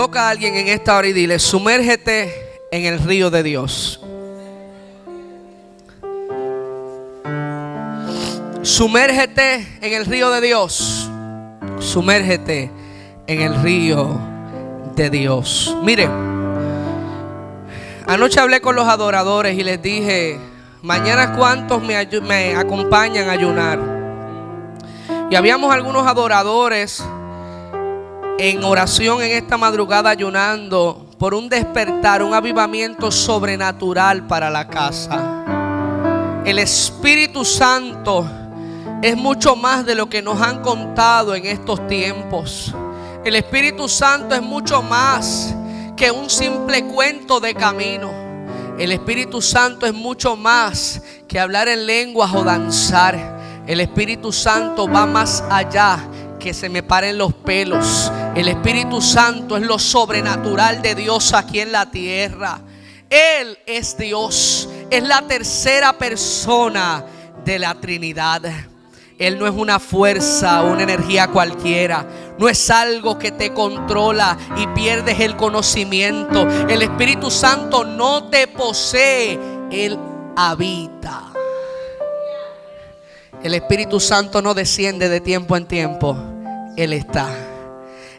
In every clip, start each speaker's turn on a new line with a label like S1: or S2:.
S1: Toca a alguien en esta hora y dile: sumérgete en el río de Dios. Sumérgete en el río de Dios. Sumérgete en el río de Dios. Mire, anoche hablé con los adoradores y les dije: mañana cuántos me acompañan a ayunar. Y habíamos algunos adoradores en oración en esta madrugada, ayunando por un despertar, un avivamiento sobrenatural para la casa. El Espíritu Santo es mucho más de lo que nos han contado en estos tiempos. El Espíritu Santo es mucho más que un simple cuento de camino. El Espíritu Santo es mucho más que hablar en lenguas o danzar. El Espíritu Santo va más allá que se me paren los pelos. El Espíritu Santo es lo sobrenatural de Dios aquí en la tierra. Él es Dios, es la tercera persona de la Trinidad. Él no es una fuerza o una energía cualquiera. No es algo que te controla y pierdes el conocimiento. El Espíritu Santo no te posee, Él habita. El Espíritu Santo no desciende de tiempo en tiempo, Él está.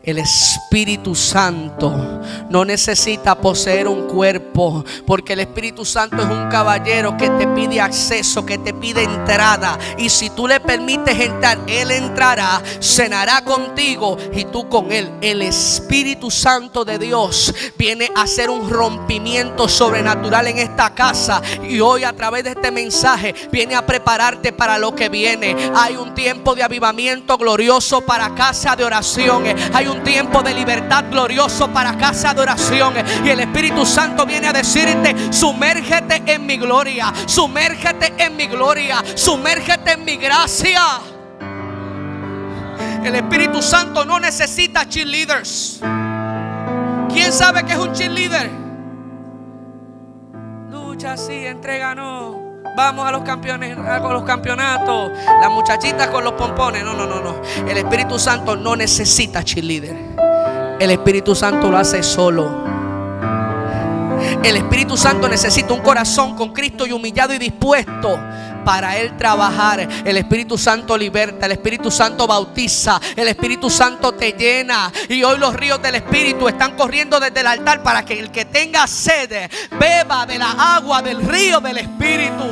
S1: El Espíritu Santo no necesita poseer un cuerpo, porque el Espíritu Santo es un caballero que te pide acceso, que te pide entrada. Y si tú le permites entrar, Él entrará, cenará contigo y tú con Él. El Espíritu Santo de Dios viene a hacer un rompimiento sobrenatural en esta casa. Y hoy, a través de este mensaje, viene a prepararte para lo que viene. Hay un tiempo de avivamiento glorioso para casa de oración. Hay un tiempo de libertad glorioso para casa de oración. Y el Espíritu Santo viene a decirte: sumérgete en mi gloria, sumérgete en mi gloria, sumérgete en mi gracia. El Espíritu Santo no necesita cheerleaders. ¿Quién sabe qué es un cheerleader? Lucha así, entrega no. Vamos a los campeonatos. Las muchachitas con los pompones. No. El Espíritu Santo no necesita cheerleader. El Espíritu Santo lo hace solo. El Espíritu Santo necesita un corazón con Cristo y humillado y dispuesto para Él trabajar. El Espíritu Santo liberta, el Espíritu Santo bautiza, el Espíritu Santo te llena. Y hoy los ríos del Espíritu están corriendo desde el altar para que el que tenga sed beba de la agua del río del Espíritu.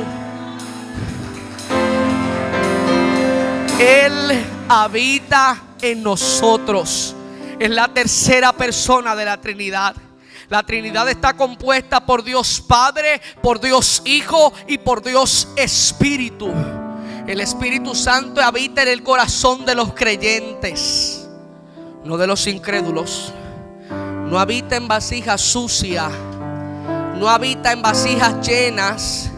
S1: Él habita en nosotros. Es la tercera persona de la Trinidad. La Trinidad está compuesta por Dios Padre, por Dios Hijo y por Dios Espíritu. El Espíritu Santo habita en el corazón de los creyentes, no de los incrédulos. No habita en vasijas sucias, no habita en vasijas llenas,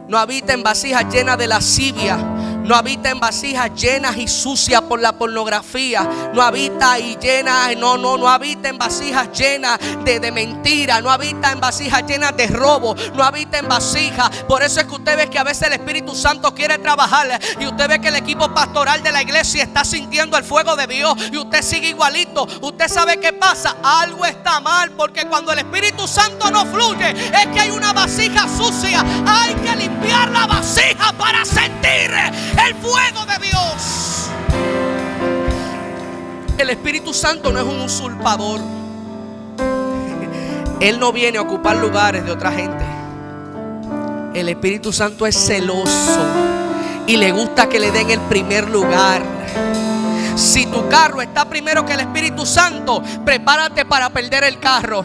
S1: no habita en vasijas llenas de lascivia. No habita en vasijas llenas y sucias por la pornografía. No habita y llena, no habita en vasijas llenas de mentira. No habita en vasijas llenas de robo. No habita en vasijas. Por eso es que usted ve que a veces el Espíritu Santo quiere trabajar y usted ve que el equipo pastoral de la iglesia está sintiendo el fuego de Dios y usted sigue igualito. Usted sabe qué pasa, algo está mal, porque cuando el Espíritu Santo no fluye es que hay una vasija sucia. Hay que limpiar la vasija para sentir el fuego de Dios. El Espíritu Santo no es un usurpador. Él no viene a ocupar lugares de otra gente. El Espíritu Santo es celoso y le gusta que le den el primer lugar. Si tu carro está primero que el Espíritu Santo, prepárate para perder el carro.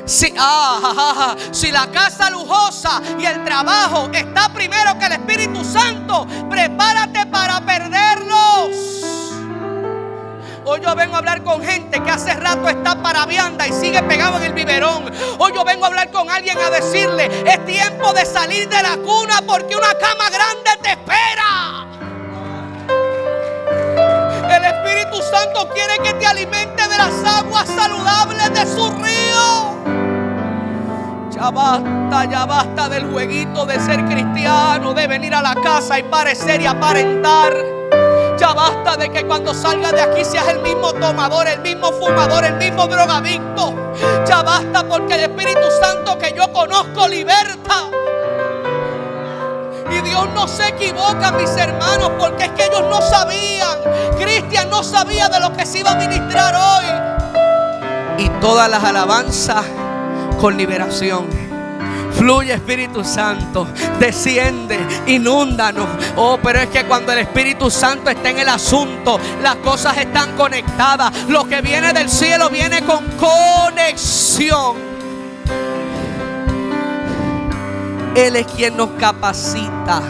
S1: Si la casa lujosa y el trabajo está primero que el Espíritu Santo, prepárate para perderlos. Hoy yo vengo a hablar con gente que hace rato está para vianda y sigue pegado en el biberón. Hoy yo vengo a hablar con alguien a decirle: es tiempo de salir de la cuna, porque una cama grande te espera. El Espíritu Santo quiere que te alimente de las aguas saludables de su río. Ya basta del jueguito de ser cristiano, de venir a la casa y parecer y aparentar. Ya basta de que cuando salgas de aquí seas el mismo tomador, el mismo fumador, el mismo drogadicto. Ya basta, porque el Espíritu Santo que yo conozco liberta. Y Dios no se equivoca, mis hermanos, porque es que ellos no sabían. Cristian no sabía de lo que se iba a ministrar hoy. Y todas las alabanzas con liberación. Fluye, Espíritu Santo, desciende, inúndanos. Oh, pero es que cuando el Espíritu Santo está en el asunto, las cosas están conectadas. Lo que viene del cielo viene con conexión. Él es quien nos capacita.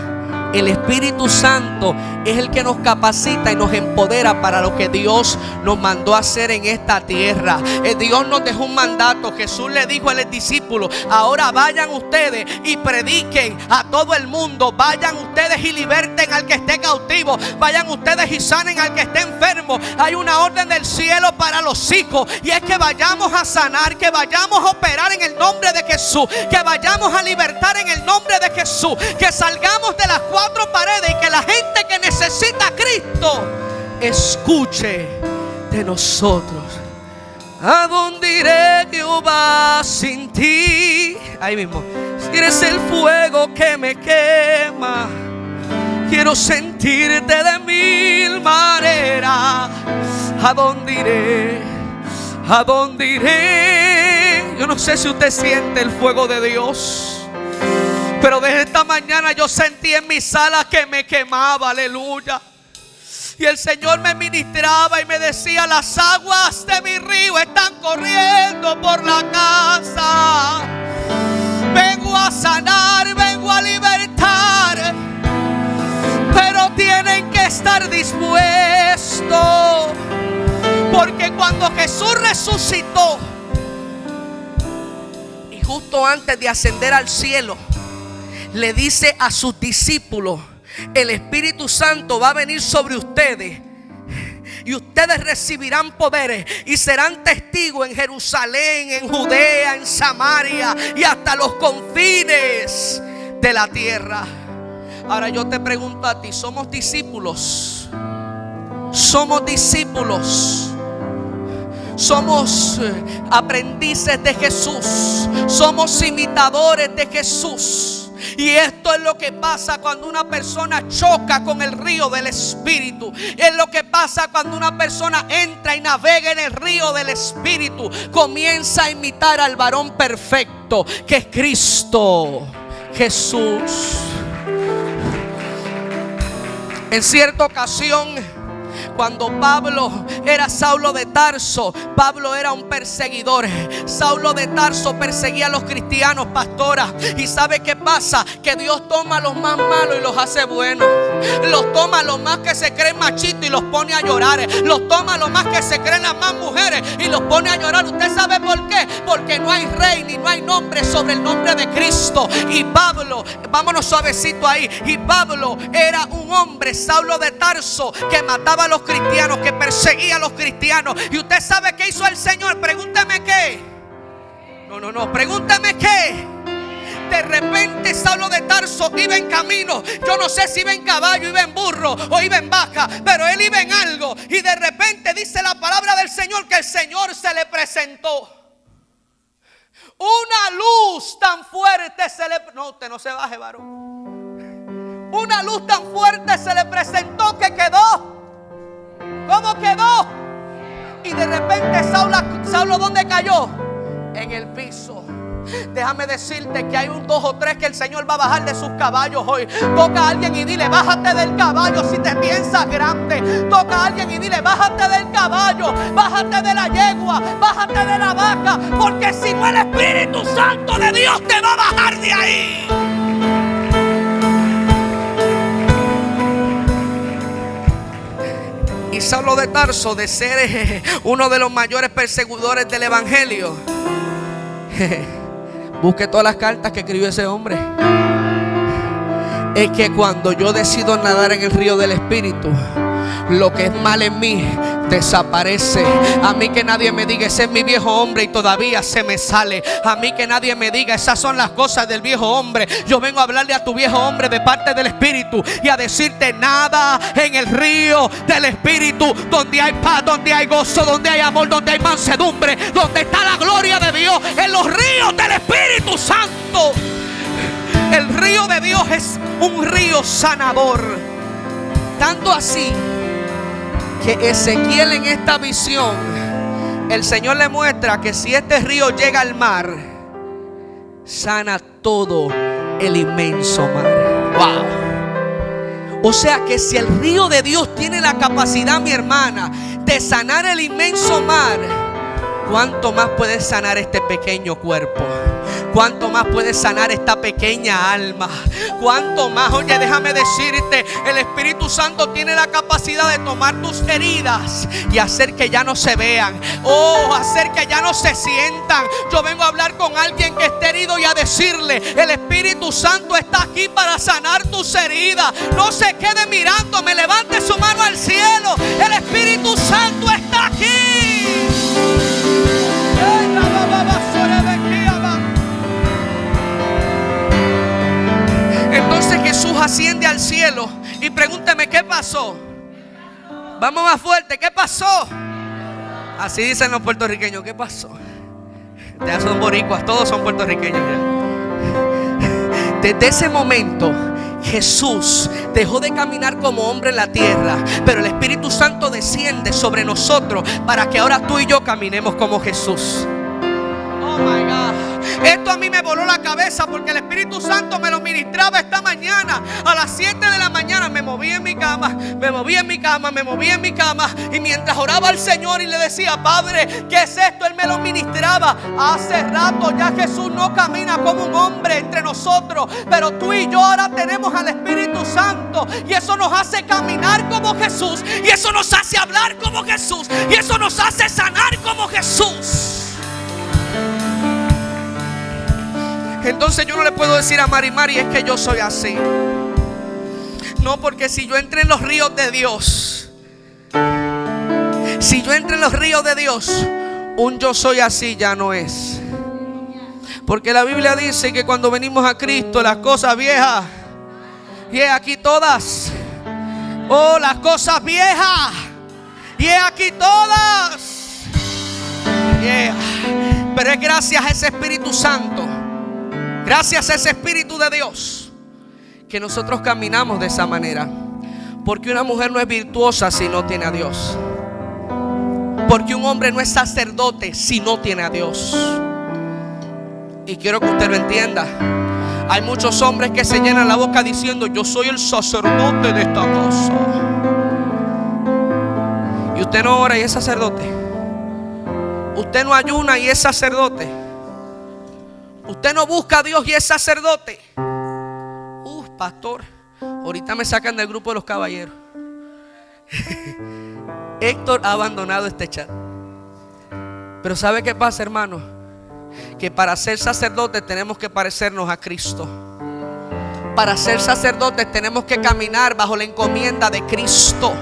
S1: El Espíritu Santo es el que nos capacita y nos empodera para lo que Dios nos mandó a hacer en esta tierra. Dios nos dejó un mandato. Jesús le dijo a los discípulos: ahora vayan ustedes y prediquen a todo el mundo. Vayan ustedes y liberten al que esté cautivo. Vayan ustedes y sanen al que esté enfermo. Hay una orden del cielo para los hijos, y es que vayamos a sanar, que vayamos a operar en el nombre de Jesús, que vayamos a libertar en el nombre de Jesús, que salgamos de las cuatro paredes y que la gente que necesita a Cristo escuche de nosotros. ¿A dónde iré, Jehová, sin ti? Ahí mismo. Si eres el fuego que me quema, quiero sentirte de mil maneras. ¿A dónde iré? ¿A dónde iré? Yo no sé si usted siente el fuego de Dios, pero desde esta mañana yo sentí en mis alas que me quemaba, aleluya. Y el Señor me ministraba y me decía: las aguas de mi río están corriendo por la casa. Vengo a sanar, vengo a libertar, pero tienen que estar dispuestos. Porque cuando Jesús resucitó, y justo antes de ascender al cielo, le dice a sus discípulos: el Espíritu Santo va a venir sobre ustedes, y ustedes recibirán poderes y serán testigos en Jerusalén, en Judea, en Samaria y hasta los confines de la tierra. Ahora yo te pregunto a ti: ¿somos discípulos? ¿Somos discípulos? Somos aprendices de Jesús. Somos imitadores de Jesús. Y esto es lo que pasa cuando una persona choca con el río del Espíritu. Es lo que pasa cuando una persona entra y navega en el río del Espíritu. Comienza a imitar al varón perfecto, que es Cristo Jesús. En cierta ocasión, cuando Pablo era Saulo de Tarso, Pablo era un perseguidor. Saulo de Tarso perseguía a los cristianos, pastora. ¿Y sabe qué pasa? Que Dios toma a los más malos y los hace buenos. Los toma a los más que se creen machitos y los pone a llorar. Los toma a los más que se creen las más mujeres y los pone a llorar. ¿Usted sabe por qué? Porque no hay rey ni no hay nombre sobre el nombre de Cristo. Y Pablo, vámonos suavecito ahí. Y Pablo era un hombre, Saulo de Tarso, que mataba a los cristianos, que perseguía a los cristianos. ¿Y usted sabe qué hizo el Señor? Pregúnteme qué. No, pregúnteme qué. De repente Saulo de Tarso iba en camino. Yo no sé si iba en caballo, iba en burro o iba en vaca, pero él iba en algo. Y de repente dice la palabra del Señor que el Señor se le presentó. Una luz tan fuerte se le... No, usted no se baje, varón. Una luz tan fuerte se le presentó que quedó. ¿Cómo quedó? Y de repente Saulo, ¿dónde cayó? En el piso. Déjame decirte que hay un 2 o 3 que el Señor va a bajar de sus caballos hoy. Toca a alguien y dile: bájate del caballo si te piensas grande. Toca a alguien y dile: bájate del caballo, bájate de la yegua, bájate de la vaca, porque si no, el Espíritu Santo de Dios te va a bajar de ahí. Y Saulo de Tarso, de ser uno de los mayores perseguidores del evangelio, busque todas las cartas que escribió ese hombre. Es que cuando yo decido nadar en el río del Espíritu, lo que es mal en mí desaparece. A mí que nadie me diga, ese es mi viejo hombre y todavía se me sale. A mí que nadie me diga, esas son las cosas del viejo hombre. Yo vengo a hablarle a tu viejo hombre de parte del Espíritu y a decirte: nada en el río del Espíritu, donde hay paz, donde hay gozo, donde hay amor, donde hay mansedumbre, donde está la gloria de Dios, en los ríos del Espíritu Santo. El río de Dios es un río sanador. Tanto así que Ezequiel, en esta visión, el Señor le muestra que si este río llega al mar, sana todo el inmenso mar. Wow. O sea que si el río de Dios tiene la capacidad, mi hermana, de sanar el inmenso mar, ¿cuánto más puede sanar este pequeño cuerpo? ¿Cuánto más puede sanar esta pequeña alma? ¿Cuánto más? Oye, déjame decirte, el Espíritu Santo tiene la capacidad de tomar tus heridas y hacer que ya no se vean. Oh, hacer que ya no se sientan. Yo vengo a hablar con alguien que esté herido y a decirle: el Espíritu Santo está aquí para sanar tus heridas. No se quede mirándome, levante su mano al cielo. El Espíritu Santo está aquí. Entonces Jesús asciende al cielo y pregúnteme: ¿qué pasó? Vamos más fuerte, ¿qué pasó? Así dicen los puertorriqueños: ¿qué pasó? Ya son boricuas, todos son puertorriqueños ya. Desde ese momento Jesús dejó de caminar como hombre en la tierra, pero el Espíritu Santo desciende sobre nosotros para que ahora tú y yo caminemos como Jesús. Oh my God. Esto a mí me voló la cabeza porque el Espíritu Santo me lo ministraba esta mañana. A las 7 de la mañana me moví en mi cama, me moví en mi cama, me moví en mi cama. Y mientras oraba al Señor y le decía: Padre, ¿qué es esto? Él me lo ministraba. Hace rato ya Jesús no camina como un hombre entre nosotros, pero tú y yo ahora tenemos al Espíritu Santo. Y eso nos hace caminar como Jesús. Y eso nos hace hablar como Jesús. Y eso nos hace sanar como Jesús. Entonces yo no le puedo decir a Mari: es que yo soy así. No, porque si yo entré en los ríos de Dios, si yo entré en los ríos de Dios, un yo soy así ya no es. Porque la Biblia dice que cuando venimos a Cristo, las cosas viejas, y he aquí todas. Oh, las cosas viejas, y he aquí todas. Yeah. Pero es gracias a ese Espíritu Santo, gracias a ese Espíritu de Dios, que nosotros caminamos de esa manera. Porque una mujer no es virtuosa si no tiene a Dios. Porque un hombre no es sacerdote si no tiene a Dios. Y quiero que usted lo entienda. Hay muchos hombres que se llenan la boca diciendo: yo soy el sacerdote de esta casa. Y usted no ora y es sacerdote. Usted no ayuna y es sacerdote. Usted no busca a Dios y es sacerdote. Pastor, ahorita me sacan del grupo de los caballeros. Héctor ha abandonado este chat. Pero ¿sabe qué pasa, hermano? Que para ser sacerdotes tenemos que parecernos a Cristo. Para ser sacerdotes tenemos que caminar bajo la encomienda de Cristo.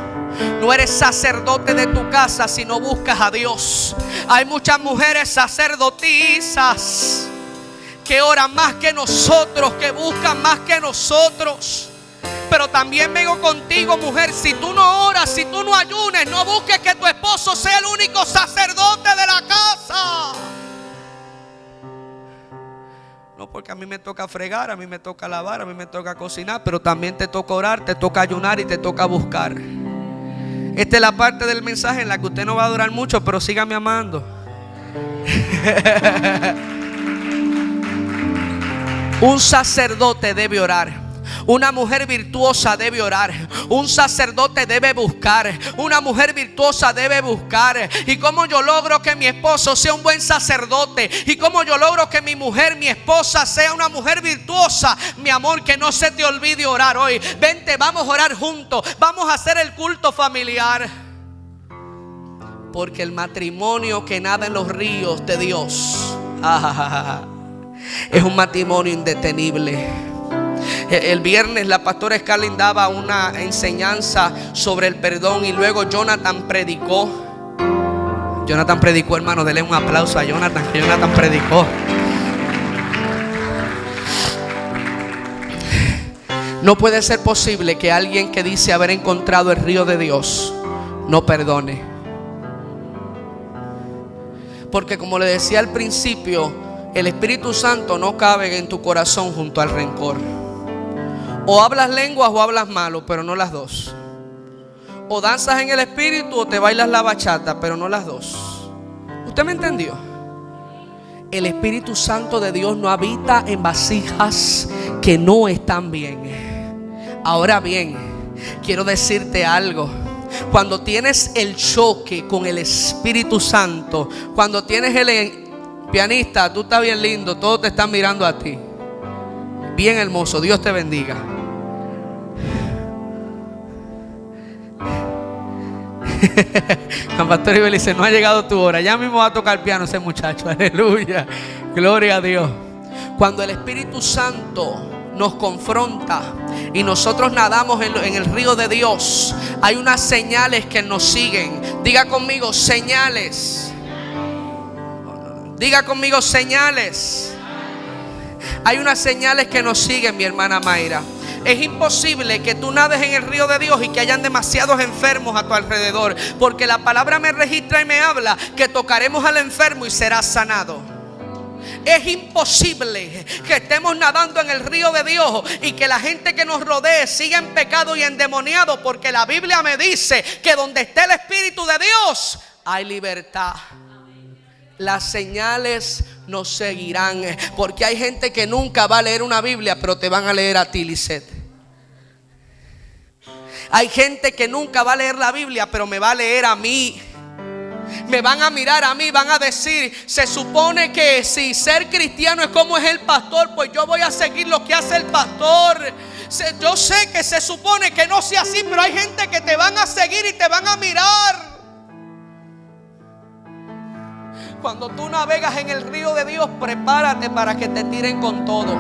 S1: No eres sacerdote de tu casa si no buscas a Dios. Hay muchas mujeres sacerdotisas que oran más que nosotros, que buscan más que nosotros. Pero también vengo contigo, mujer: si tú no oras, si tú no ayunes, no busques que tu esposo sea el único sacerdote de la casa. No, porque a mí me toca fregar, a mí me toca lavar, a mí me toca cocinar, pero también te toca orar, te toca ayunar y te toca buscar. Esta es la parte del mensaje en la que usted no va a durar mucho, pero sígame amando. Un sacerdote debe orar. Una mujer virtuosa debe orar. Un sacerdote debe buscar. Una mujer virtuosa debe buscar. ¿Y cómo yo logro que mi esposo sea un buen sacerdote? ¿Y cómo yo logro que mi mujer, mi esposa, sea una mujer virtuosa? Mi amor, que no se te olvide orar hoy. Vente, vamos a orar juntos. Vamos a hacer el culto familiar. Porque el matrimonio que nada en los ríos de Dios es un matrimonio indetenible. El viernes la pastora Scarlett daba una enseñanza sobre el perdón y luego Jonathan predicó. Hermano, denle un aplauso a Jonathan, que Jonathan predicó. No puede ser posible que alguien que dice haber encontrado el río de Dios no perdone. Porque como le decía al principio, el Espíritu Santo no cabe en tu corazón junto al rencor. O hablas lenguas o hablas malo, pero no las dos. O danzas en el Espíritu o te bailas la bachata, pero no las dos. ¿Usted me entendió? El Espíritu Santo de Dios no habita en vasijas que no están bien. Ahora bien, quiero decirte algo. Cuando tienes el choque con el Espíritu Santo, cuando tienes el pianista, tú estás bien lindo, todos te están mirando a ti. Bien hermoso, Dios te bendiga. San Pastor Ibel dice, no ha llegado tu hora. Ya mismo va a tocar piano ese muchacho. Aleluya, gloria a Dios. Cuando el Espíritu Santo nos confronta y nosotros nadamos en el río de Dios, hay unas señales que nos siguen. Diga conmigo, señales. Diga conmigo, señales. Hay unas señales que nos siguen, mi hermana Mayra. Es imposible que tú nades en el río de Dios y que hayan demasiados enfermos a tu alrededor, porque la palabra me registra y me habla que tocaremos al enfermo y será sanado. Es imposible que estemos nadando en el río de Dios y que la gente que nos rodee siga en pecado y endemoniado, porque la Biblia me dice que donde esté el Espíritu de Dios hay libertad. Las señales nos seguirán, porque hay gente que nunca va a leer una Biblia, pero te van a leer a ti, Lisette. Hay gente que nunca va a leer la Biblia, pero me va a leer a mí. Me van a mirar a mí, van a decir, se supone que si ser cristiano es como es el pastor, pues yo voy a seguir lo que hace el pastor. Yo sé que se supone que no sea así, pero hay gente que te van a seguir y te van a mirar. Cuando tú navegas en el río de Dios, prepárate para que te tiren con todo.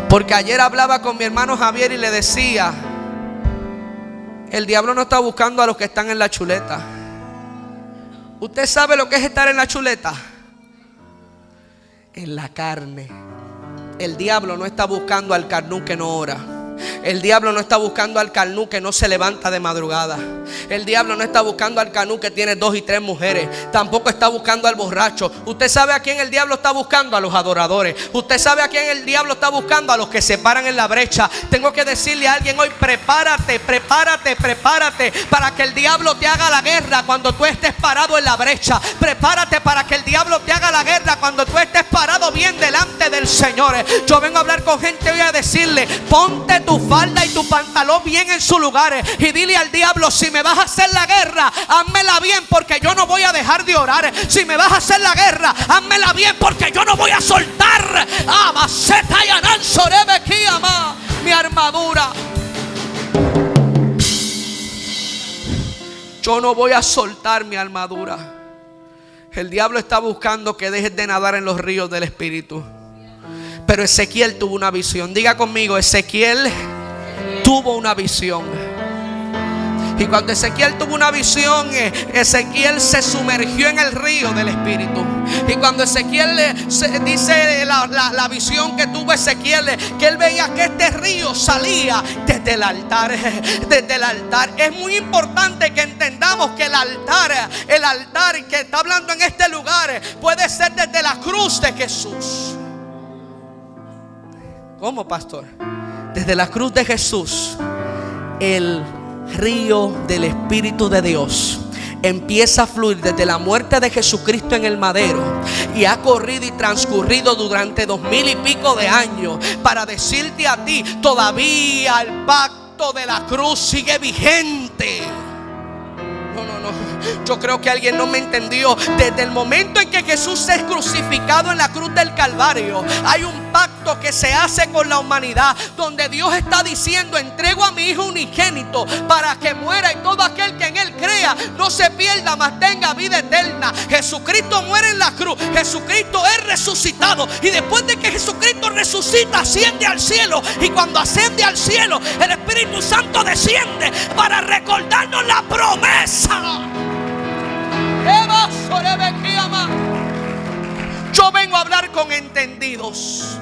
S1: Porque ayer hablaba con mi hermano Javier y le decía, el diablo no está buscando a los que están en la chuleta. ¿Usted sabe lo que es estar en la chuleta? En la carne. El diablo no está buscando al carnú que no ora. El diablo no está buscando al carnú que no se levanta de madrugada. El diablo no está buscando al carnú que tiene 2 y 3 mujeres. Tampoco está buscando al borracho. Usted sabe a quién el diablo está buscando, a los adoradores. Usted sabe a quién el diablo está buscando, a los que se paran en la brecha. Tengo que decirle a alguien hoy, prepárate, prepárate, prepárate para que el diablo te haga la guerra cuando tú estés parado en la brecha. Prepárate para que el diablo te haga la guerra cuando tú estés parado bien delante del Señor. Yo vengo a hablar con gente hoy a decirle, ponte tu falda y tu pantalón bien en su lugar y dile al diablo, si me vas a hacer la guerra, házmela bien, porque yo no voy a dejar de orar. Si me vas a hacer la guerra, házmela bien, porque yo no voy a soltar mi armadura. Yo no voy a soltar mi armadura. El diablo está buscando que dejes de nadar en los ríos del Espíritu. Pero Ezequiel tuvo una visión. Diga conmigo, Ezequiel tuvo una visión. Y cuando Ezequiel tuvo una visión, Ezequiel se sumergió en el río del Espíritu. Y cuando Ezequiel dice la visión que tuvo Ezequiel, que él veía que este río salía desde el altar. Desde el altar. Es muy importante que entendamos que el altar que está hablando en este lugar puede ser desde la cruz de Jesús. ¿Cómo, pastor? Desde la cruz de Jesús, el río del Espíritu de Dios empieza a fluir desde la muerte de Jesucristo en el madero y ha corrido y transcurrido durante 2000 y pico de años para decirte a ti, todavía el pacto de la cruz sigue vigente. Yo creo que alguien no me entendió. Desde el momento en que Jesús es crucificado en la cruz del Calvario, hay un pacto que se hace con la humanidad, donde Dios está diciendo: entrego a mi Hijo unigénito para que muera, y todo aquel que en Él crea no se pierda, mas tenga vida eterna. Jesucristo muere en la cruz, Jesucristo es resucitado, y después de que Jesucristo resucita, asciende al cielo. Y cuando asciende al cielo, el Espíritu Santo desciende para recordarnos la promesa. Yo vengo a hablar con entendidos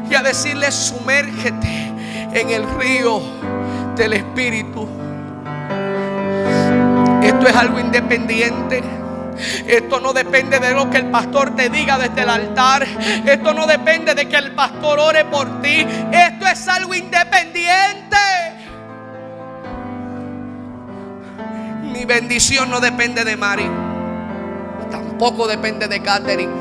S1: y a decirles: sumérgete en el río del Espíritu. Esto es algo independiente. Esto no depende de lo que el pastor te diga desde el altar. Esto no depende de que el pastor ore por ti. Esto es algo independiente. Mi bendición no depende de Mari, tampoco depende de Catherine,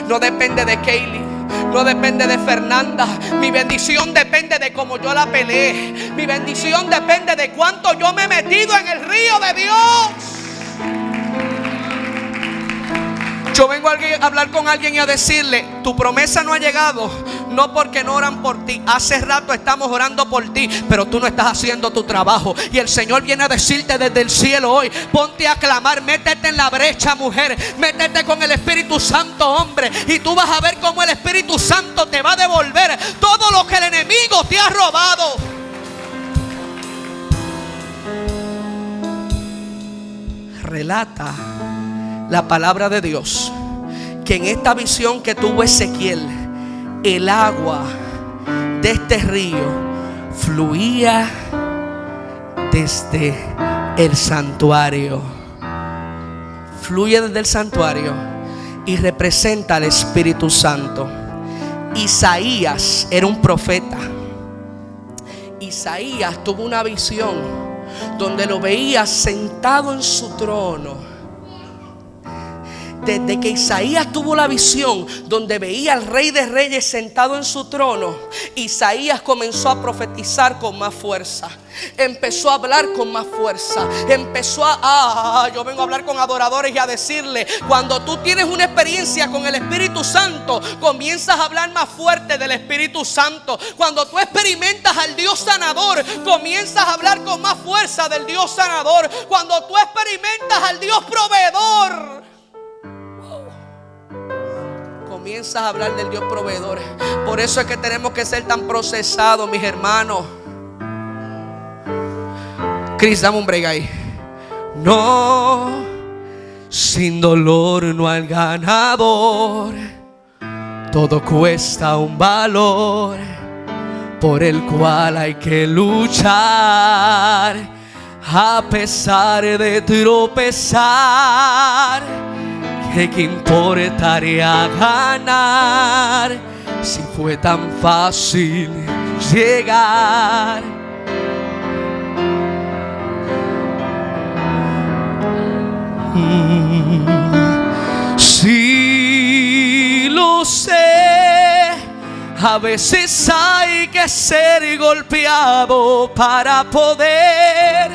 S1: no depende de Kaylee, no depende de Fernanda. Mi bendición depende de cómo yo la peleé. Mi bendición depende de cuánto yo me he metido en el río de Dios. Yo vengo a hablar con alguien y a decirle: tu promesa no ha llegado, no porque no oran por ti. Hace rato estamos orando por ti, pero tú no estás haciendo tu trabajo. Y el Señor viene a decirte desde el cielo hoy: ponte a clamar, métete en la brecha, mujer, métete con el Espíritu Santo, hombre, y tú vas a ver cómo el Espíritu Santo te va a devolver todo lo que el enemigo te ha robado. Relata la palabra de Dios que en esta visión que tuvo Ezequiel, el agua de este río fluía desde el santuario. Fluye desde el santuario y representa al Espíritu Santo. Isaías era un profeta. Isaías tuvo una visión donde lo veía sentado en su trono. Desde que Isaías tuvo la visión donde veía al Rey de Reyes sentado en su trono, Isaías comenzó a profetizar con más fuerza. Empezó a hablar con más fuerza. Yo vengo a hablar con adoradores y a decirle: cuando tú tienes una experiencia con el Espíritu Santo, comienzas a hablar más fuerte del Espíritu Santo. Cuando tú experimentas al Dios sanador, comienzas a hablar con más fuerza del Dios sanador. Cuando tú experimentas al Dios proveedor, comienzas a hablar del Dios proveedor. Por eso es que tenemos que ser tan procesados, mis hermanos. Cris, dame un break ahí. No, sin dolor no al ganador. Todo cuesta un valor por el cual hay que luchar. A pesar de tropezar, ¿qué importaría ganar si fue tan fácil llegar? Sí, lo sé. A veces hay que ser golpeado para poder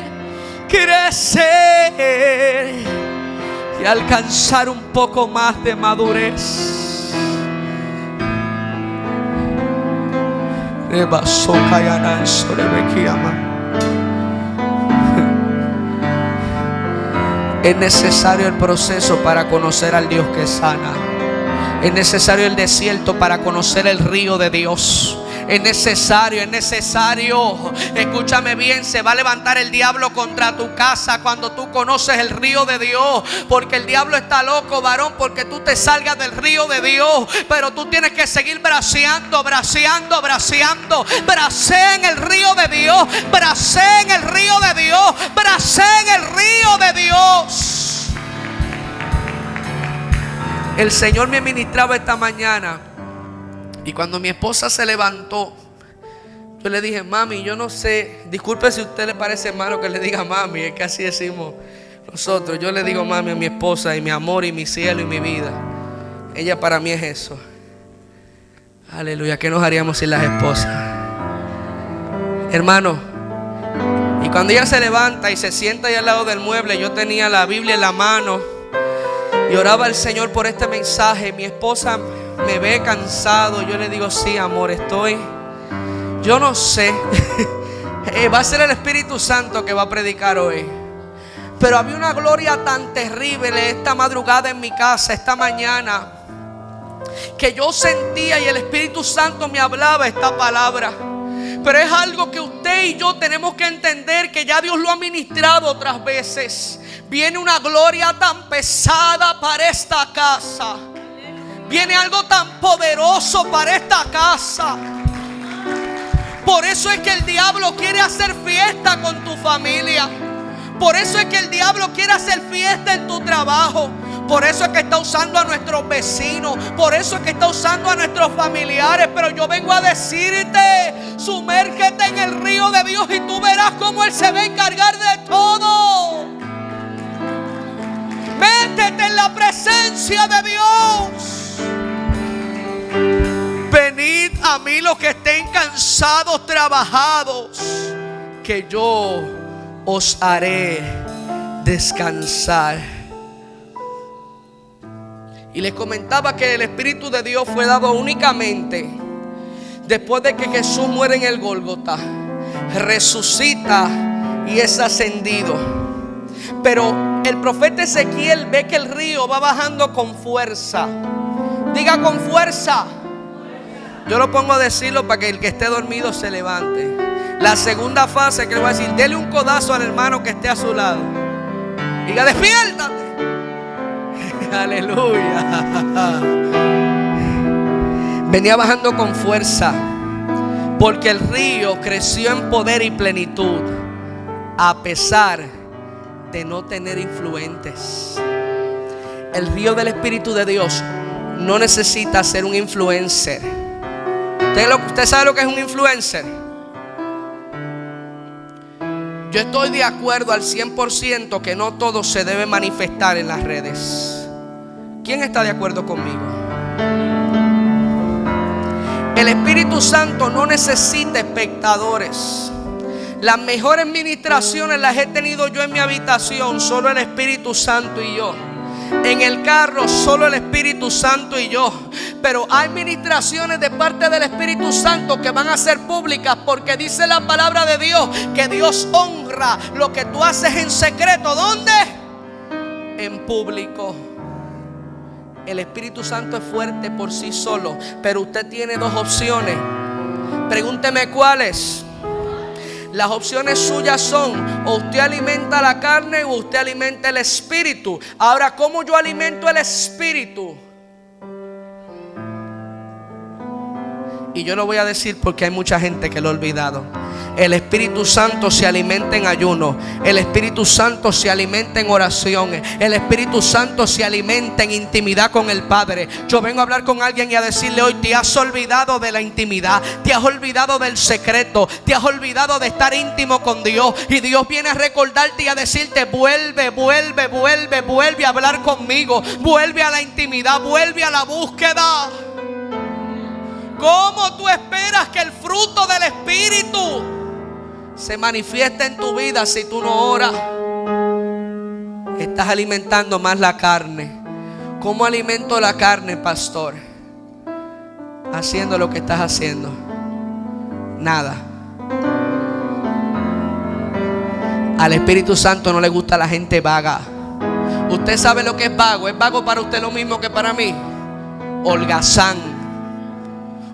S1: crecer y alcanzar un poco más de madurez. Es necesario el proceso para conocer al Dios que sana. Es necesario el desierto para conocer el río de Dios. Es necesario. Escúchame bien, se va a levantar el diablo contra tu casa cuando tú conoces el río de Dios. Porque el diablo está loco, varón, porque tú te salgas del río de Dios. Pero tú tienes que seguir braceando. Bracea en el río de Dios. Bracea en el río de Dios. Bracea en el río de Dios. El Señor me ministraba esta mañana. Y cuando mi esposa se levantó, yo le dije: mami, yo no sé, disculpe si a usted le parece malo que le diga mami, es que así decimos nosotros. Yo le digo mami a mi esposa, y mi amor, y mi cielo, y mi vida. Ella para mí es eso. Aleluya, ¿qué nos haríamos sin las esposas? Hermano, Y cuando ella se levanta y se sienta ahí al lado del mueble, yo tenía la Biblia en la mano y oraba al Señor por este mensaje. Mi esposa me ve cansado. Yo le digo, sí, amor, yo no sé. Va a ser el Espíritu Santo que va a predicar hoy. Pero había una gloria tan terrible esta madrugada en mi casa, esta mañana, que yo sentía y el Espíritu Santo me hablaba esta palabra. Pero es algo que usted y yo tenemos que entender, que ya Dios lo ha ministrado otras veces. Viene una gloria tan pesada para esta casa. Viene algo tan poderoso para esta casa. Por eso es que el diablo quiere hacer fiesta con tu familia. Por eso es que el diablo quiere hacer fiesta en tu trabajo. Por eso es que está usando a nuestros vecinos. Por eso es que está usando a nuestros familiares. Pero yo vengo a decirte, sumérgete en el río de Dios y tú verás cómo Él se va a encargar de todo. Métete en la presencia de Dios. Venid a mí los que estén cansados, trabajados, que yo os haré descansar. Y les comentaba que el Espíritu de Dios fue dado únicamente después de que Jesús muere en el Gólgota, resucita y es ascendido. Pero el profeta Ezequiel ve que el río va bajando con fuerza. Diga, con fuerza. Yo lo pongo a decirlo para que el que esté dormido se levante. La segunda fase que le voy a decir, dele un codazo al hermano que esté a su lado. Diga, despiértate. Aleluya. Venía bajando con fuerza, porque el río creció en poder y plenitud, a pesar de no tener influentes. El río del Espíritu de Dios no necesita ser un influencer. ¿Usted sabe lo que es un influencer? Yo estoy de acuerdo al 100% que no todo se debe manifestar en las redes. ¿Quién está de acuerdo conmigo? El Espíritu Santo no necesita espectadores. Las mejores ministraciones las he tenido yo en mi habitación, solo el Espíritu Santo y yo. En el carro, solo el Espíritu Santo y yo. Pero hay ministraciones de parte del Espíritu Santo que van a ser públicas, porque dice la palabra de Dios que Dios honra lo que tú haces en secreto. ¿Dónde? En público. El Espíritu Santo es fuerte por sí solo, pero usted tiene dos opciones. Pregúnteme cuáles. Las opciones suyas son: o usted alimenta la carne o usted alimenta el espíritu. Ahora, ¿cómo yo alimento el espíritu? Y yo lo voy a decir porque hay mucha gente que lo ha olvidado. El Espíritu Santo se alimenta en ayuno. El Espíritu Santo se alimenta en oración. El Espíritu Santo se alimenta en intimidad con el Padre. Yo vengo a hablar con alguien y a decirle hoy: te has olvidado de la intimidad, te has olvidado del secreto, te has olvidado de estar íntimo con Dios. Y Dios viene a recordarte y a decirte: vuelve a hablar conmigo. Vuelve a la intimidad, vuelve a la búsqueda. ¿Cómo tú esperas que el fruto del Espíritu se manifiesta en tu vida si tú no oras? Estás alimentando más la carne. ¿Cómo alimento la carne, pastor? Haciendo lo que estás haciendo. Nada. Al Espíritu Santo no le gusta la gente vaga. Usted sabe lo que es vago. ¿Es vago para usted lo mismo que para mí? Holgazán.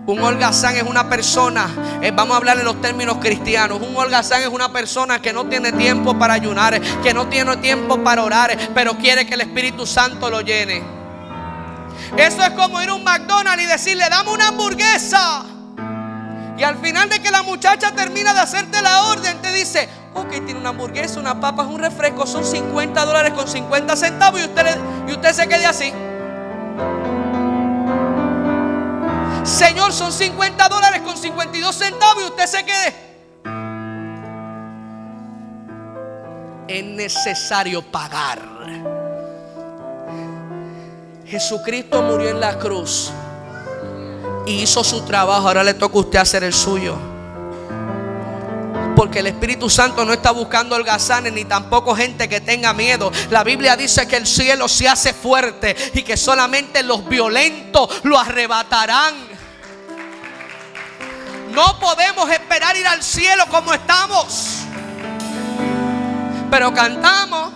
S1: Un holgazán es una persona, vamos a hablar en los términos cristianos. Un holgazán es una persona que no tiene tiempo para ayunar, que no tiene tiempo para orar, pero quiere que el Espíritu Santo lo llene. Eso es como ir a un McDonald's y decirle: dame una hamburguesa. Y al final de que la muchacha termina de hacerte la orden, te dice: ok, tiene una hamburguesa, una papa, un refresco, son $50 con 50 centavos. Y usted se quede así. Señor, son $50 con 52 centavos y usted se quede. Es necesario pagar. Jesucristo murió en la cruz y hizo su trabajo. Ahora le toca a usted hacer el suyo. porque el Espíritu Santo no está buscando holgazanes ni tampoco gente que tenga miedo. La Biblia dice que el cielo se hace fuerte y que solamente los violentos lo arrebatarán. No podemos esperar ir al cielo como estamos, pero cantamos: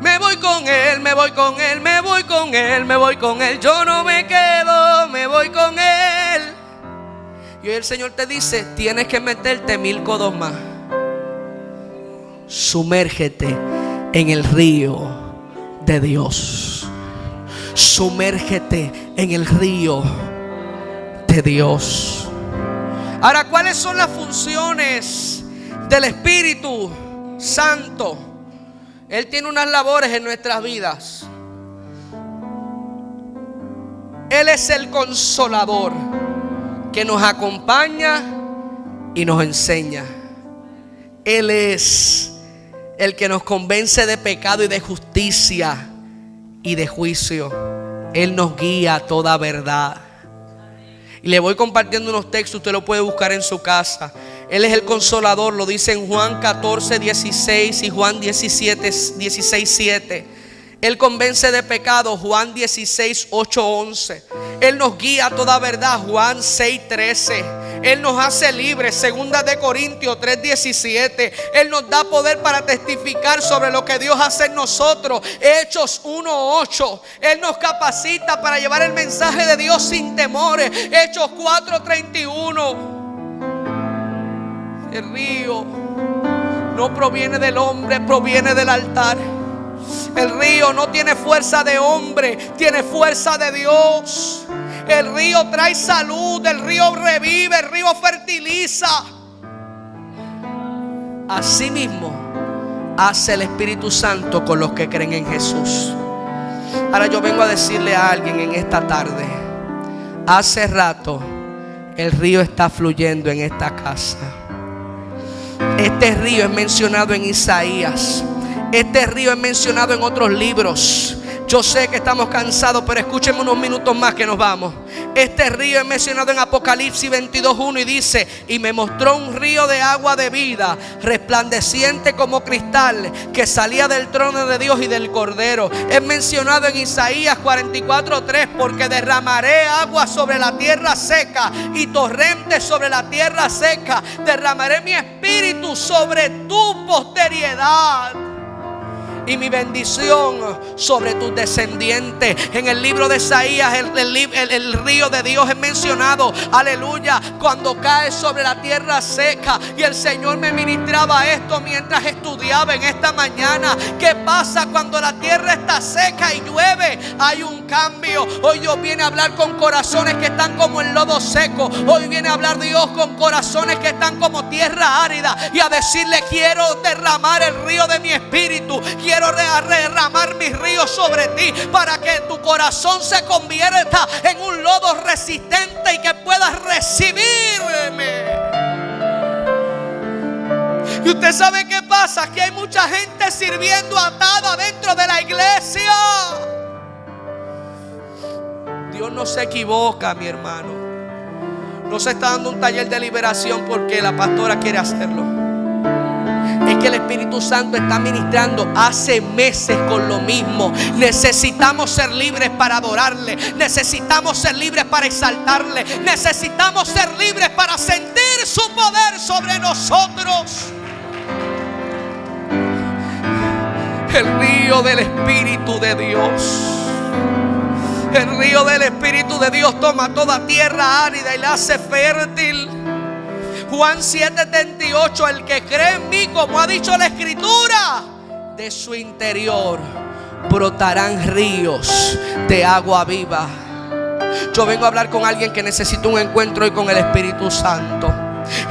S1: me voy con Él, me voy con Él, me voy con Él, me voy con Él. Yo no me quedo, me voy con Él. Y hoy el Señor te dice: tienes que meterte 1000 codos más. Sumérgete en el río de Dios. Sumérgete en el río de Dios. Ahora, ¿cuáles son las funciones del Espíritu Santo? Él tiene unas labores en nuestras vidas. Él es el consolador que nos acompaña y nos enseña. Él es el que nos convence de pecado y de justicia y de juicio. Él nos guía a toda verdad. Y le voy compartiendo unos textos, usted lo puede buscar en su casa. Él es el consolador, lo dice en Juan 14, 16 y Juan 17, 16, 7. Él convence de pecado, Juan 16, 8, 11. Él nos guía a toda verdad, Juan 6, 13. Él nos hace libres, 2 de Corintios 3, 17. Él nos da poder para testificar sobre lo que Dios hace en nosotros, Hechos 1, 8. Él nos capacita para llevar el mensaje de Dios sin temores, Hechos 4, 31. El río no proviene del hombre, proviene del altar. El río no tiene fuerza de hombre, tiene fuerza de Dios. El río trae salud, el río revive, el río fertiliza. Asimismo hace el Espíritu Santo con los que creen en Jesús. Ahora yo vengo a decirle a alguien en esta tarde: hace rato el río está fluyendo en esta casa. Este río es mencionado en Isaías. Este río es mencionado en otros libros. Yo sé que estamos cansados, pero escúchenme unos minutos más que nos vamos. Este río es mencionado en Apocalipsis 22:1 y dice: y me mostró un río de agua de vida, resplandeciente como cristal, que salía del trono de Dios y del Cordero. Es mencionado en Isaías 44:3: porque derramaré agua sobre la tierra seca y torrentes sobre la tierra seca. Derramaré mi espíritu sobre tu posteridad y mi bendición sobre tus descendientes. En el libro de Isaías el río de Dios es mencionado, aleluya, cuando cae sobre la tierra seca. Y el Señor me ministraba esto mientras estudiaba en esta mañana. ¿Qué pasa cuando la tierra está seca y llueve? Hay un cambio. Hoy Dios viene a hablar con corazones que están como el lodo seco. Hoy viene a hablar Dios con corazones que están como tierra árida, y a decirle: quiero derramar el río de mi espíritu, quiero derramar mis ríos sobre ti, para que tu corazón se convierta en un lodo resistente y que puedas recibirme. Y usted sabe qué pasa, que hay mucha gente sirviendo atada dentro de la iglesia. Dios no se equivoca, mi hermano. No se está dando un taller de liberación porque la pastora quiere hacerlo. Es que el Espíritu Santo está ministrando hace meses con lo mismo. Necesitamos ser libres para adorarle. Necesitamos ser libres para exaltarle. Necesitamos ser libres para sentir su poder sobre nosotros. El río del Espíritu de Dios. El río del Espíritu de Dios toma toda tierra árida y la hace fértil. Juan 7:38: el que cree en mí, como ha dicho la Escritura, de su interior brotarán ríos de agua viva. Yo vengo a hablar con alguien que necesita un encuentro hoy con el Espíritu Santo.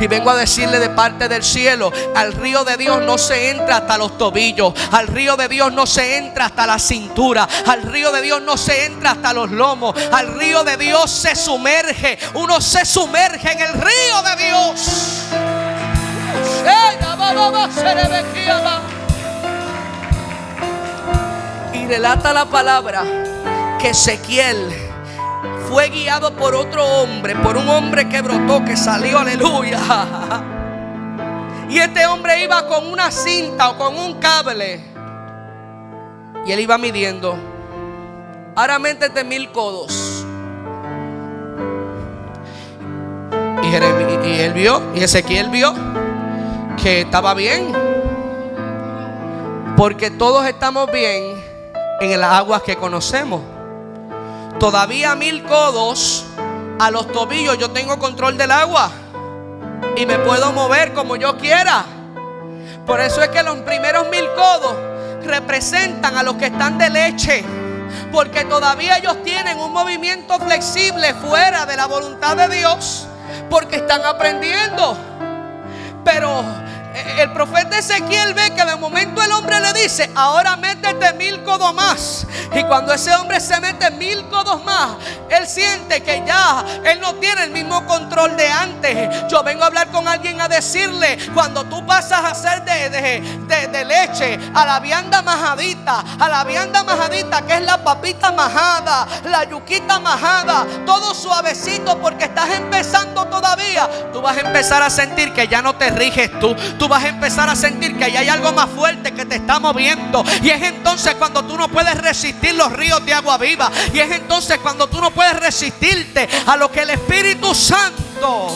S1: Y vengo a decirle de parte del cielo: al río de Dios no se entra hasta los tobillos. Al río de Dios no se entra hasta la cintura. Al río de Dios no se entra hasta los lomos. Al río de Dios se sumerge. Uno se sumerge en el río de Dios. Y relata la palabra que Ezequiel fue guiado por otro hombre, por un hombre que brotó, que salió, aleluya. Y este hombre iba con una cinta o con un cable. Y él iba midiendo. Ahora métete 1000 codos. Y él vio, y Ezequiel vio que estaba bien. Porque todos estamos bien en las aguas que conocemos. Todavía 1000 codos a los tobillos yo tengo control del agua. Y me puedo mover como yo quiera. Por eso es que los primeros 1000 codos representan a los que están de leche. Porque todavía ellos tienen un movimiento flexible fuera de la voluntad de Dios. Porque están aprendiendo. Pero el profeta Ezequiel ve que de momento el hombre le dice: ahora métete 1000 codos más. Y cuando ese hombre se mete 1000 codos más, él siente que ya él no tiene el mismo control de antes. Yo vengo a hablar con alguien a decirle: cuando tú pasas a ser de leche a la vianda majadita, que es la papita majada, la yuquita majada, todo suavecito, porque estás empezando todavía, tú vas a empezar a sentir que ya no te riges tú. Tú vas a empezar a sentir que hay algo más fuerte que te está moviendo. Y es entonces cuando tú no puedes resistir los ríos de agua viva. Y es entonces cuando tú no puedes resistirte a lo que el Espíritu Santo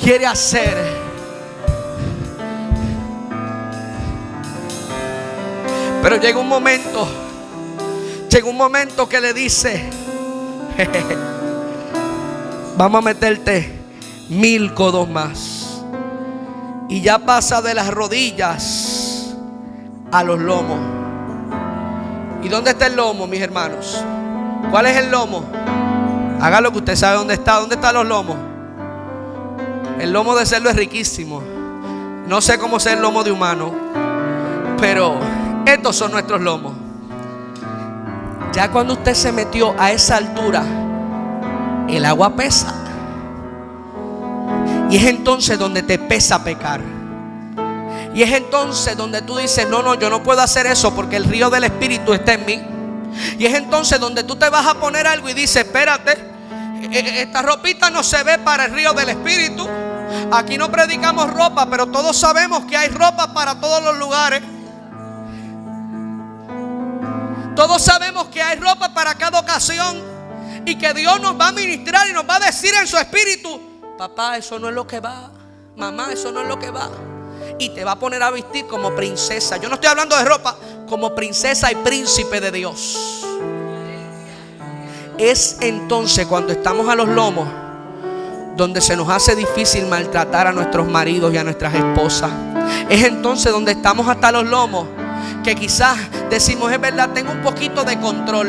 S1: quiere hacer. Pero llega un momento que le dice: vamos a meterte 1000 codos más. Y ya pasa de las rodillas a los lomos. ¿Y dónde está el lomo, mis hermanos? ¿Cuál es el lomo? Hágalo, que usted sabe dónde está. ¿Dónde están los lomos? El lomo de cerdo es riquísimo. No sé cómo sea el lomo de humano, pero estos son nuestros lomos. Ya cuando usted se metió a esa altura, el agua pesa. Y es entonces donde te pesa pecar. Y es entonces donde tú dices: no, yo no puedo hacer eso porque el río del Espíritu está en mí. Y es entonces donde tú te vas a poner algo y dices: espérate, esta ropita no se ve para el río del Espíritu. Aquí no predicamos ropa, pero todos sabemos que hay ropa para todos los lugares. Todos sabemos que hay ropa para cada ocasión. Y que Dios nos va a ministrar y nos va a decir en su espíritu: papá, eso no es lo que va. Mamá, eso no es lo que va. Y te va a poner a vestir como princesa. Yo no estoy hablando de ropa, como princesa y príncipe de Dios. Es entonces cuando estamos a los lomos donde se nos hace difícil maltratar a nuestros maridos y a nuestras esposas. Es entonces donde estamos hasta los lomos que quizás decimos: es verdad, tengo un poquito de control,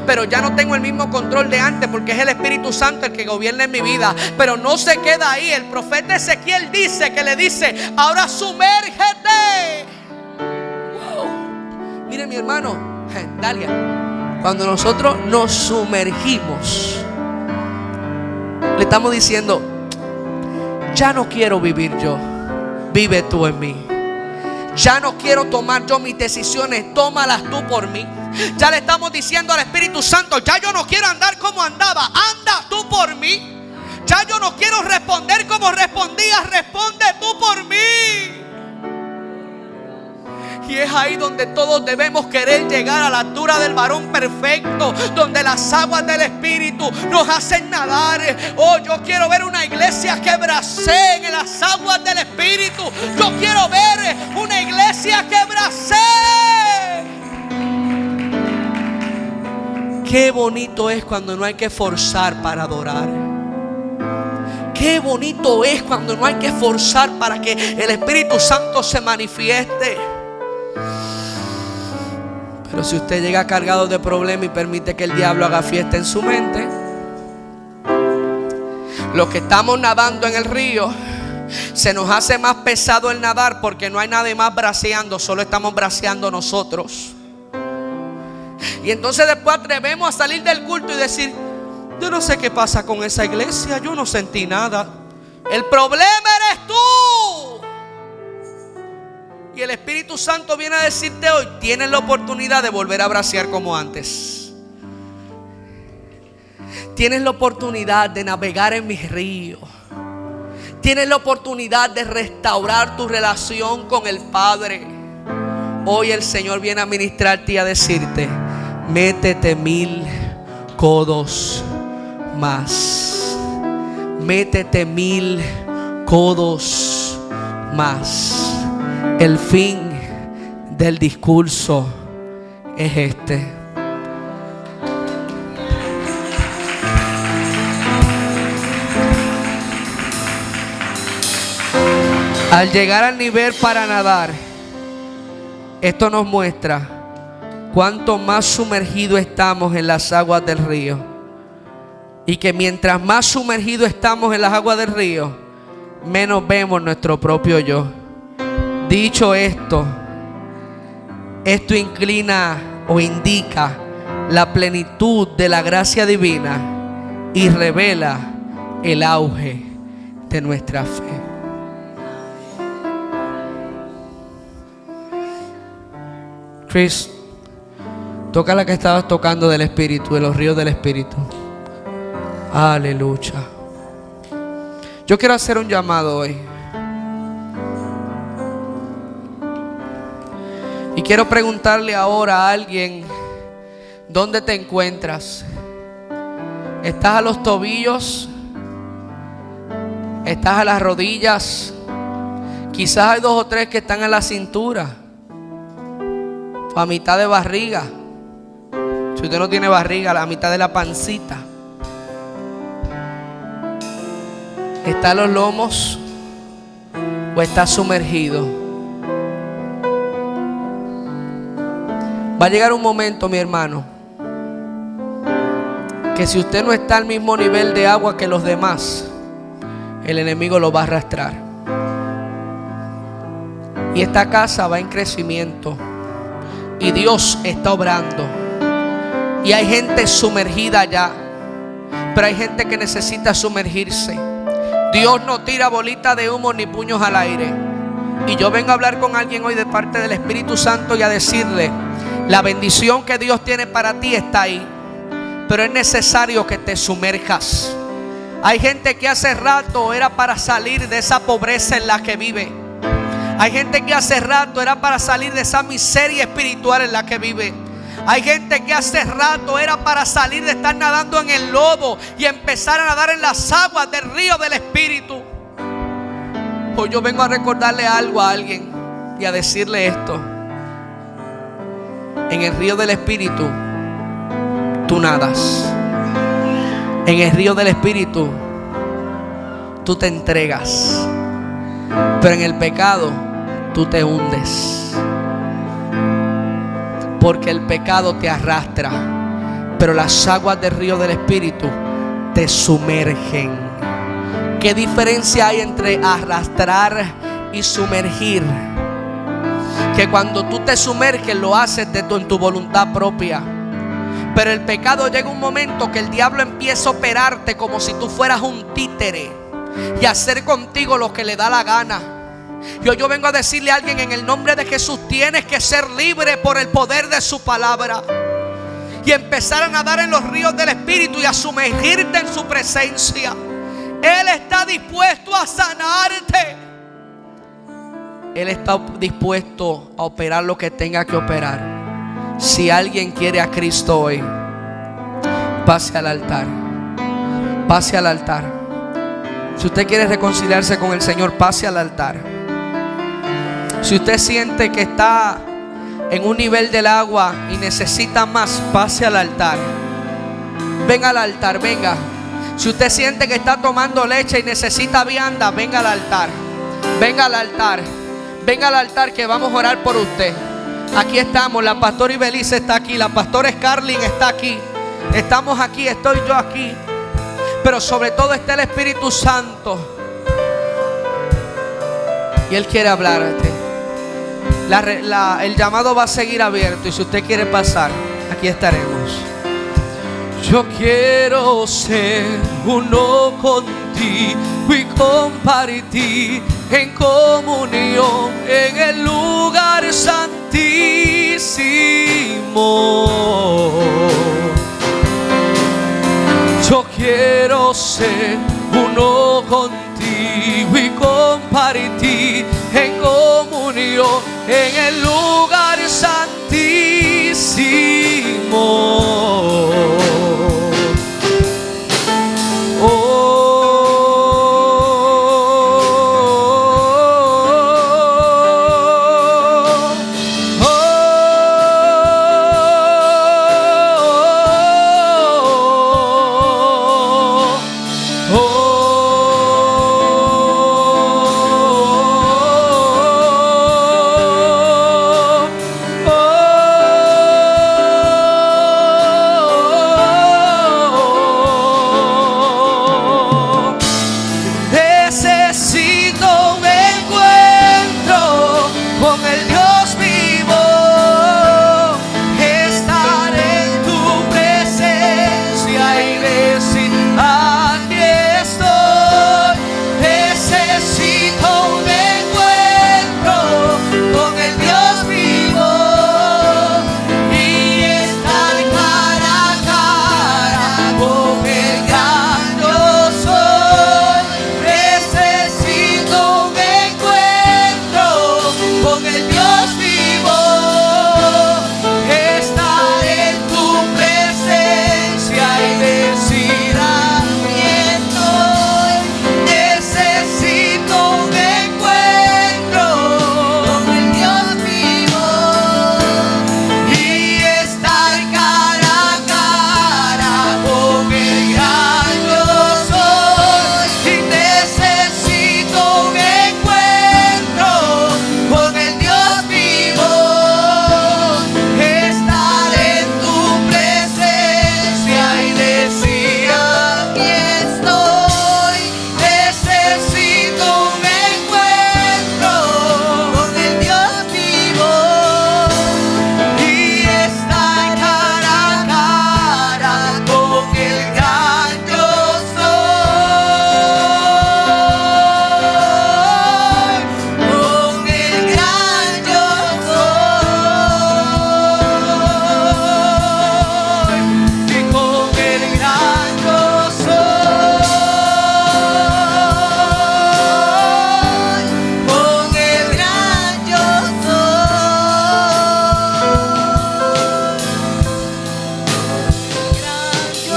S1: pero ya no tengo el mismo control de antes, porque es el Espíritu Santo el que gobierna en mi vida. Pero no se queda ahí. El profeta Ezequiel dice que le dice: ahora sumérgete. Wow. Mire, mi hermano Dalia, cuando nosotros nos sumergimos, le estamos diciendo: ya no quiero vivir yo, vive tú en mí. Ya no quiero tomar yo mis decisiones, tómalas tú por mí. Ya le estamos diciendo al Espíritu Santo: ya yo no quiero andar como andaba, anda tú por mí. Ya yo no quiero responder como respondía, responde tú por mí. Y es ahí donde todos debemos querer llegar a la altura del varón perfecto, donde las aguas del Espíritu nos hacen nadar. Oh, yo quiero ver una iglesia que bracee en las aguas del Espíritu. Yo quiero ver una iglesia que bracee. Qué bonito es cuando no hay que forzar para adorar. Qué bonito es cuando no hay que forzar para que el Espíritu Santo se manifieste. Pero si usted llega cargado de problemas y permite que el diablo haga fiesta en su mente, los que estamos nadando en el río, se nos hace más pesado el nadar porque no hay nadie más braceando, solo estamos braceando nosotros. Y entonces después atrevemos a salir del culto y decir: yo no sé qué pasa con esa iglesia, yo no sentí nada. El problema eres tú. Y el Espíritu Santo viene a decirte hoy: tienes la oportunidad de volver a bracear como antes. Tienes la oportunidad de navegar en mis ríos. Tienes la oportunidad de restaurar tu relación con el Padre. Hoy el Señor viene a ministrarte y a decirte: métete 1000 codos más. Métete 1000 codos más. El fin del discurso es este. Al llegar al nivel para nadar, esto nos muestra cuánto más sumergido estamos en las aguas del río. Y que mientras más sumergido estamos en las aguas del río, menos vemos nuestro propio yo. Dicho esto, esto inclina o indica la plenitud de la gracia divina y revela el auge de nuestra fe. Chris, toca la que estabas tocando del Espíritu, de los ríos del Espíritu. Aleluya. Yo quiero hacer un llamado hoy. Y quiero preguntarle ahora a alguien: ¿dónde te encuentras? ¿Estás a los tobillos? ¿Estás a las rodillas? Quizás hay 2 o 3 que están en la cintura, o a mitad de barriga. Si usted no tiene barriga, a la mitad de la pancita. ¿Está a los lomos o está sumergido? Va a llegar un momento, mi hermano, que si usted no está al mismo nivel de agua que los demás, el enemigo lo va a arrastrar. Y esta casa va en crecimiento. Y Dios está obrando. Y hay gente sumergida allá, pero hay gente que necesita sumergirse. Dios no tira bolitas de humo ni puños al aire. Y yo vengo a hablar con alguien hoy de parte del Espíritu Santo y a decirle: la bendición que Dios tiene para ti está ahí, pero es necesario que te sumerjas. Hay gente que hace rato era para salir de esa pobreza en la que vive. Hay gente que hace rato era para salir de esa miseria espiritual en la que vive. Hay gente que hace rato era para salir de estar nadando en el lodo y empezar a nadar en las aguas del río del Espíritu. Hoy yo vengo a recordarle algo a alguien y a decirle esto: en el río del Espíritu tú nadas. En el río del Espíritu tú te entregas. Pero en el pecado tú te hundes. Porque el pecado te arrastra, pero las aguas del río del Espíritu te sumergen. ¿Qué diferencia hay entre arrastrar y sumergir? Que cuando tú te sumerges lo haces en tu voluntad propia. Pero el pecado llega un momento que el diablo empieza a operarte como si tú fueras un títere y hacer contigo lo que le da la gana. Yo vengo a decirle a alguien: en el nombre de Jesús tienes que ser libre por el poder de su palabra y empezar a nadar en los ríos del Espíritu y a sumergirte en su presencia. Él está dispuesto a sanarte. Él está dispuesto a operar lo que tenga que operar. Si alguien quiere a Cristo hoy, pase al altar. Pase al altar. Si usted quiere reconciliarse con el Señor, pase al altar. Si usted siente que está en un nivel del agua y necesita más, pase al altar. Venga al altar, venga. Si usted siente que está tomando leche y necesita vianda, venga al altar. Venga al altar. Venga al altar que vamos a orar por usted. Aquí estamos, la pastora Ibelice está aquí, la pastora Scarlin está aquí. Estamos aquí, estoy yo aquí. Pero sobre todo está el Espíritu Santo. Y Él quiere hablarte. El llamado va a seguir abierto. Y si usted quiere pasar, aquí estaremos. Yo quiero ser uno contigo y compartir en comunión en el lugar santísimo. Yo quiero ser uno contigo contigo y compartir en comunión en el lugar santísimo.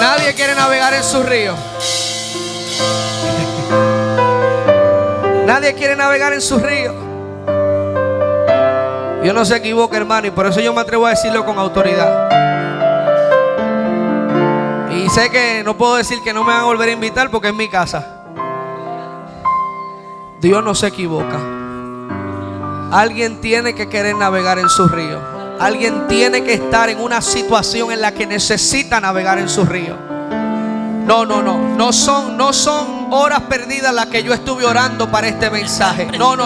S1: Nadie quiere navegar en su río. Nadie quiere navegar en su río. Dios no se equivoca, hermano, y por eso yo me atrevo a decirlo con autoridad. Y sé que no puedo decir que no me van a volver a invitar porque es mi casa. Dios no se equivoca. Alguien tiene que querer navegar en su río. Alguien tiene que estar en una situación en la que necesita navegar en su río. No son horas perdidas las que yo estuve orando para este mensaje. No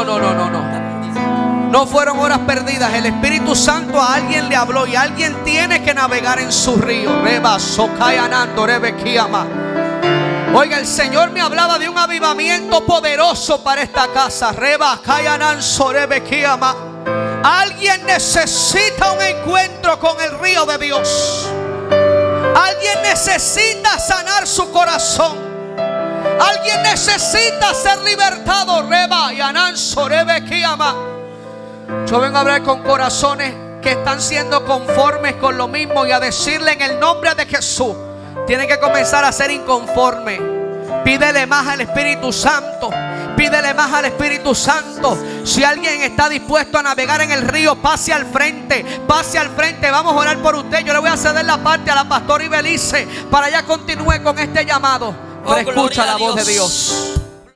S1: fueron horas perdidas. El Espíritu Santo a alguien le habló y alguien tiene que navegar en su río. Oiga, el Señor me hablaba de un avivamiento poderoso para esta casa. Alguien necesita un encuentro con el río de Dios. Alguien necesita sanar su corazón. Alguien necesita ser libertado. Yo vengo a hablar con corazones que están siendo conformes con lo mismo y a decirle en el nombre de Jesús: tienen que comenzar a ser inconformes. Pídele más al Espíritu Santo. Pídele más al Espíritu Santo. Si alguien está dispuesto a navegar en el río, pase al frente. Pase al frente. Vamos a orar por usted. Yo le voy a ceder la parte a la pastora Ibelice para ya continúe con este llamado. Pero escucha la voz de Dios.